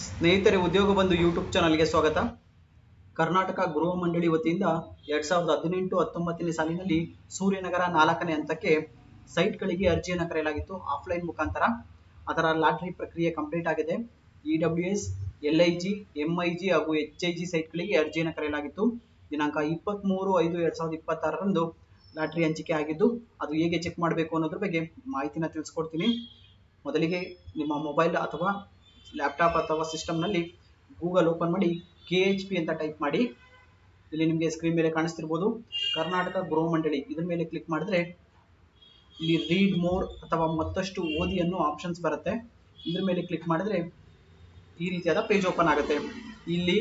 ಸ್ನೇಹಿತರೆ, ಉದ್ಯೋಗ ಬಂಧು ಯೂಟ್ಯೂಬ್ ಚಾನಲ್ಗೆ ಸ್ವಾಗತ. ಕರ್ನಾಟಕ ಗೃಹ ಮಂಡಳಿ ವತಿಯಿಂದ 2018-19ನೇ ಸಾಲಿನಲ್ಲಿ ಸೂರ್ಯನಗರ 4ನೇ ಹಂತಕ್ಕೆ ಸೈಟ್ಗಳಿಗೆ ಅರ್ಜಿಯನ್ನು ಕರೆಯಲಾಗಿತ್ತು ಆಫ್ಲೈನ್ ಮುಖಾಂತರ. ಅದರ ಲಾಟರಿ ಪ್ರಕ್ರಿಯೆ ಕಂಪ್ಲೀಟ್ ಆಗಿದೆ. EWS, LIG, MIG ಹಾಗೂ HIG ಸೈಟ್ಗಳಿಗೆ ಅರ್ಜಿಯನ್ನು ಕರೆಯಲಾಗಿತ್ತು. ದಿನಾಂಕ 23/5/2026ರಂದು ಲಾಟರಿ ಹಂಚಿಕೆ ಆಗಿದ್ದು, ಅದು ಹೇಗೆ ಚೆಕ್ ಮಾಡಬೇಕು ಅನ್ನೋದ್ರ ಬಗ್ಗೆ ಮಾಹಿತಿನ ತಿಳಿಸ್ಕೊಡ್ತೀನಿ. ಮೊದಲಿಗೆ ನಿಮ್ಮ ಮೊಬೈಲ್ ಅಥವಾ ಲ್ಯಾಪ್ಟಾಪ್ ಅಥವಾ ಸಿಸ್ಟಮ್ನಲ್ಲಿ ಗೂಗಲ್ ಓಪನ್ ಮಾಡಿ KHP ಅಂತ ಟೈಪ್ ಮಾಡಿ. ಇಲ್ಲಿ ನಿಮಗೆ ಸ್ಕ್ರೀನ್ ಮೇಲೆ ಕಾಣಿಸ್ತಿರ್ಬೋದು ಕರ್ನಾಟಕ ಗೃಹ ಮಂಡಳಿ. ಇದ್ರ ಮೇಲೆ ಕ್ಲಿಕ್ ಮಾಡಿದ್ರೆ ಇಲ್ಲಿ ರೀಡ್ ಮೋರ್ ಅಥವಾ ಮತ್ತಷ್ಟು ಓದಿ ಅನ್ನೋ ಆಪ್ಷನ್ಸ್ ಬರುತ್ತೆ. ಇದ್ರ ಮೇಲೆ ಕ್ಲಿಕ್ ಮಾಡಿದ್ರೆ ಈ ರೀತಿಯಾದ ಪೇಜ್ ಓಪನ್ ಆಗುತ್ತೆ. ಇಲ್ಲಿ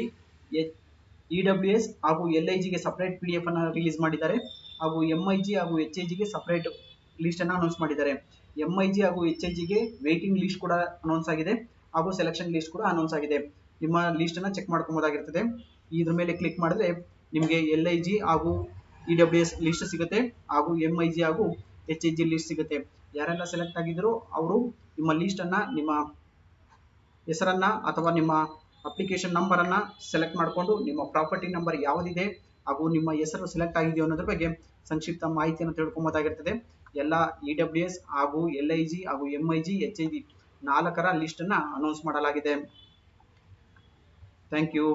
EWS ಹಾಗೂ LIG ಗೆ ಸಪರೇಟ್ PDF ಅನ್ನು ರಿಲೀಸ್ ಮಾಡಿದ್ದಾರೆ ಹಾಗೂ MIG ಹಾಗೂ HIG ಗೆ ಸಪರೇಟ್ ಲಿಸ್ಟ್ ಅನ್ನು ಅನೌನ್ಸ್ ಮಾಡಿದ್ದಾರೆ. MIG ಹಾಗೂ HIG ಗೆ ವೇಟಿಂಗ್ ಲಿಸ್ಟ್ ಕೂಡ ಅನೌನ್ಸ್ ಆಗಿದೆ ಹಾಗೂ ಸೆಲೆಕ್ಷನ್ ಲಿಸ್ಟ್ ಕೂಡ ಅನೌನ್ಸ್ ಆಗಿದೆ. ನಿಮ್ಮ ಲಿಸ್ಟ್ ಅನ್ನ ಚೆಕ್ ಮಾಡ್ಕೊಬೋದಾಗಿರ್ತದೆ. ಇದ್ರ ಮೇಲೆ ಕ್ಲಿಕ್ ಮಾಡಿದ್ರೆ ನಿಮಗೆ LIG ಹಾಗೂ EWS ಲಿಸ್ಟ್ ಸಿಗುತ್ತೆ ಹಾಗೂ MIG ಹಾಗೂ HIG ಲಿಸ್ಟ್ ಸಿಗುತ್ತೆ. ಯಾರೆಲ್ಲ ಸೆಲೆಕ್ಟ್ ಆಗಿದ್ರು ಅವರು ನಿಮ್ಮ ಲಿಸ್ಟ್ ಅನ್ನ, ನಿಮ್ಮ ಹೆಸರನ್ನ ಅಥವಾ ನಿಮ್ಮ ಅಪ್ಲಿಕೇಶನ್ ನಂಬರ್ ಅನ್ನ ಸೆಲೆಕ್ಟ್ ಮಾಡಿಕೊಂಡು ನಿಮ್ಮ ಪ್ರಾಪರ್ಟಿ ನಂಬರ್ ಯಾವುದಿದೆ ಹಾಗೂ ನಿಮ್ಮ ಹೆಸರು ಸೆಲೆಕ್ಟ್ ಆಗಿದೆಯೋ ಅನ್ನೋದ್ರ ಬಗ್ಗೆ ಸಂಕ್ಷಿಪ್ತ ಮಾಹಿತಿಯನ್ನು ತಿಳ್ಕೊಬೋದಾಗಿರ್ತದೆ. ಎಲ್ಲ EWS ಹಾಗೂ LIG ಹಾಗೂ MIG HIG 4ರ ಲಿಸ್ಟ್ ಅನ್ನ ಅನೌನ್ಸ್ ಮಾಡಲಾಗಿದೆ. Thank you.